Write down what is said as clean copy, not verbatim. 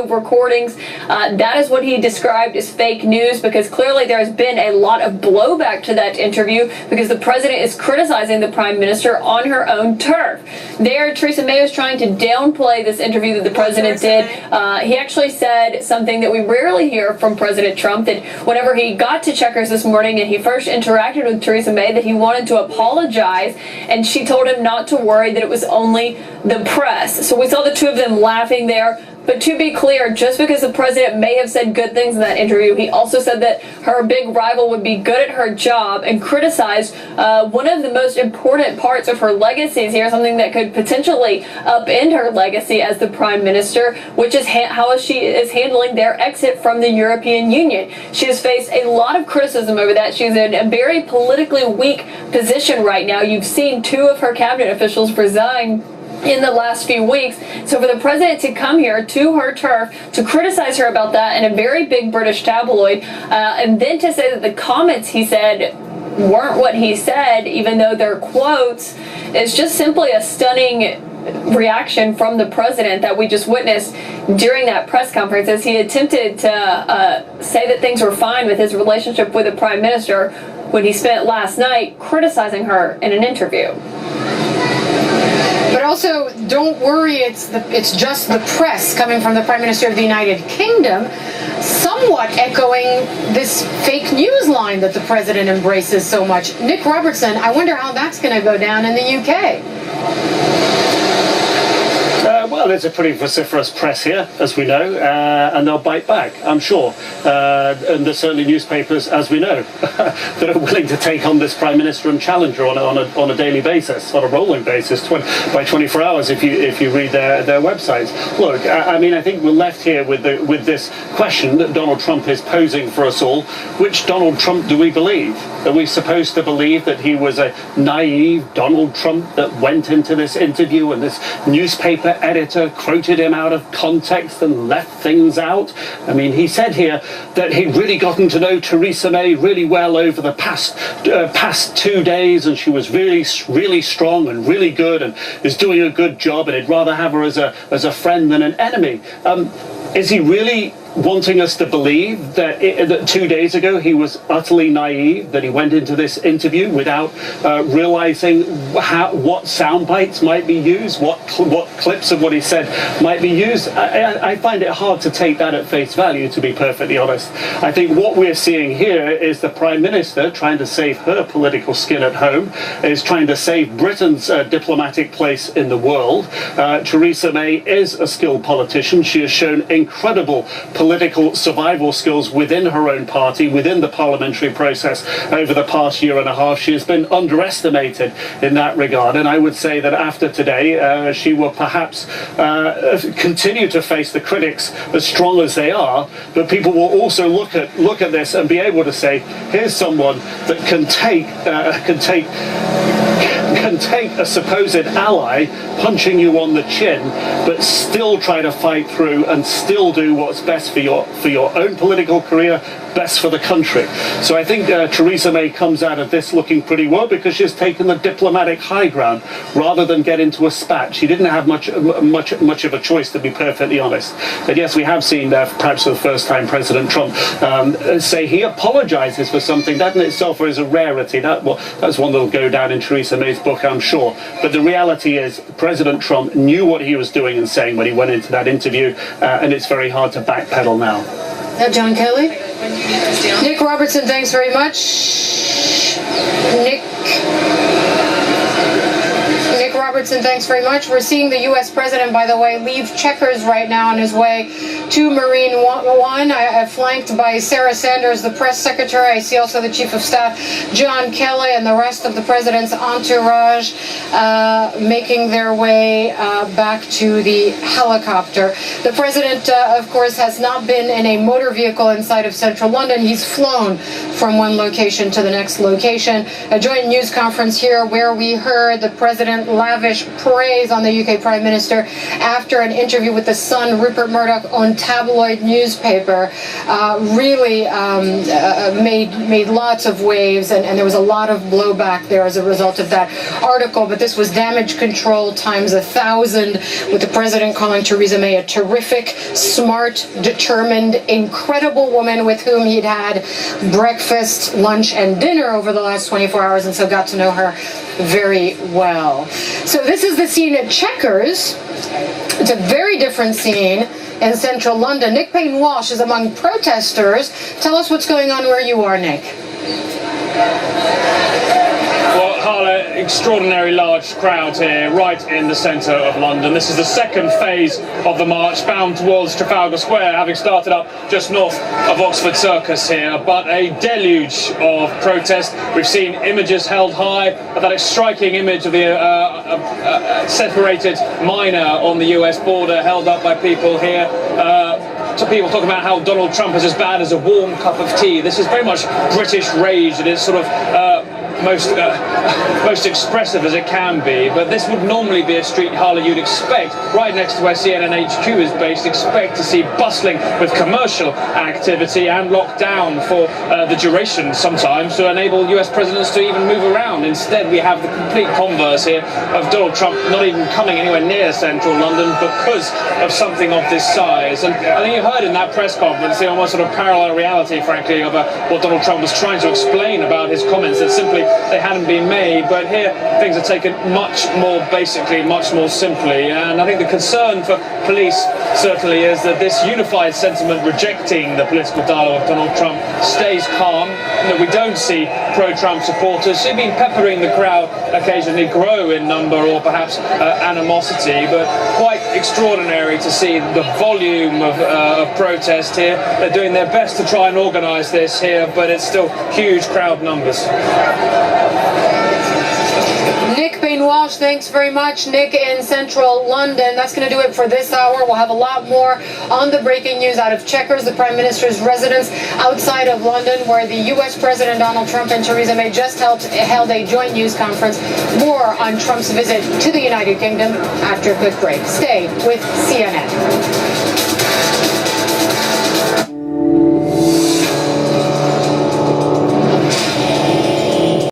video recordings. That is what he described as fake news, because clearly there has been a lot of blowback to that interview because the president is criticizing the prime minister on her own turf. There, Theresa May was trying to downplay this interview that the president did. He actually said something that we rarely hear from President Trump, that whenever he got to Chequers this morning and he first interacted with Theresa May, that he wanted to apologize, and she told him not to worry, that it was only the press. So we saw the two of them laughing there. But to be clear, just because the president may have said good things in that interview, he also said that her big rival would be good at her job and criticized one of the most important parts of her legacies here, something that could potentially upend her legacy as the prime minister, which is how she is handling their exit from the European Union. She has faced a lot of criticism over that. She's in a very politically weak position right now. You've seen two of her cabinet officials resign in the last few weeks. So for the president to come here to her turf to criticize her about that in a very big British tabloid, and then to say that the comments he said weren't what he said, even though they're quotes, is just simply a stunning reaction from the president that we just witnessed during that press conference, as he attempted to say that things were fine with his relationship with the prime minister when he spent last night criticizing her in an interview. But also, don't worry, it's just the press coming from the Prime Minister of the United Kingdom, somewhat echoing this fake news line that the president embraces so much. Nick Robertson, I wonder how that's going to go down in the UK. Well, there's a pretty vociferous press here, as we know, and they'll bite back, I'm sure. And there's certainly newspapers, as we know, that are willing to take on this prime minister and challenge her on a daily basis, on a rolling basis, by 24 hours if you read their websites. Look, I mean, I think we're left here with this question that Donald Trump is posing for us all. Which Donald Trump do we believe? Are we supposed to believe that he was a naive Donald Trump that went into this interview and this newspaper editor quoted him out of context and left things out? I mean, he said here that he'd really gotten to know Theresa May really well over the past 2 days, and she was really strong and really good and is doing a good job, and he'd rather have her as a friend than an enemy. Is he really wanting us to believe that 2 days ago he was utterly naive, that he went into this interview without realizing what sound bites might be used, what clips of what he said might be used? I find it hard to take that at face value, to be perfectly honest. I think what we're seeing here is the Prime Minister trying to save her political skin at home, is trying to save Britain's diplomatic place in the world. Theresa May is a skilled politician. She has shown incredible political survival skills within her own party, within the parliamentary process over the past year and a half. She has been underestimated in that regard, and I would say that after today she will perhaps continue to face the critics as strong as they are, but people will also look at this and be able to say, here's someone that can take a supposed ally punching you on the chin, but still try to fight through and still do what's best for your own political career, best for the country. So I think Theresa May comes out of this looking pretty well, because she's taken the diplomatic high ground rather than get into a spat. She didn't have much of a choice, to be perfectly honest. And yes, we have seen perhaps for the first time President Trump say he apologizes for something. That in itself is a rarity. That's one that will go down in Theresa May's book, I'm sure. But the reality is President Trump knew what he was doing and saying when he went into that interview, and it's very hard to backpedal now. John Kelly? Nick Robertson, thanks very much. Nick Robertson, thanks very much. We're seeing the U.S. president, by the way, leave Chequers right now on his way to Marine One. I'm flanked by Sarah Sanders, the press secretary. I see also the chief of staff, John Kelly, and the rest of the president's entourage making their way back to the helicopter. The president, of course, has not been in a motor vehicle inside of central London. He's flown from one location to the next location. A joint news conference here where we heard the president lavishly lavish praise on the UK Prime Minister after an interview with the Sun, Rupert Murdoch, on tabloid newspaper, really made lots of waves, and there was a lot of blowback there as a result of that article. But this was damage control times 1,000, with the president calling Theresa May a terrific, smart, determined, incredible woman with whom he'd had breakfast, lunch, and dinner over the last 24 hours, and so got to know her very well. So this is the scene at Chequers. It's a very different scene in central London. Nick Payne-Walsh is among protesters. Tell us what's going on where you are, Nick. Well, Harla, extraordinary large crowd here, right in the centre of London. This is the second phase of the march, bound towards Trafalgar Square, having started up just north of Oxford Circus here. But a deluge of protest. We've seen images held high, but that striking image of the separated miner on the US border held up by people here. To people talking about how Donald Trump is as bad as a warm cup of tea. This is very much British rage. It is sort of most expressive as it can be, but this would normally be a street, Harla, you'd expect, right next to where CNN HQ is based, expect to see bustling with commercial activity and locked down for the duration sometimes to enable US presidents to even move around. Instead, we have the complete converse here of Donald Trump not even coming anywhere near central London because of something of this size. And I think you heard in that press conference the almost sort of parallel reality, frankly, of what Donald Trump was trying to explain about his comments, that simply they hadn't been made. But here things are taken much more basically, much more simply. And I think the concern for police certainly is that this unified sentiment rejecting the political dialogue of Donald Trump stays calm, and that we don't see pro-Trump supporters who've been peppering the crowd occasionally grow in number or perhaps animosity. But quite extraordinary to see the volume of protest here. They're doing their best to try and organise this here, but it's still huge crowd numbers. Nick Payne-Walsh, thanks very much. Nick in central London. That's going to do it for this hour. We'll have a lot more on the breaking news out of Chequers, the Prime Minister's residence outside of London, where the U.S. President Donald Trump and Theresa May just held a joint news conference. More on Trump's visit to the United Kingdom after a quick break. Stay with CNN.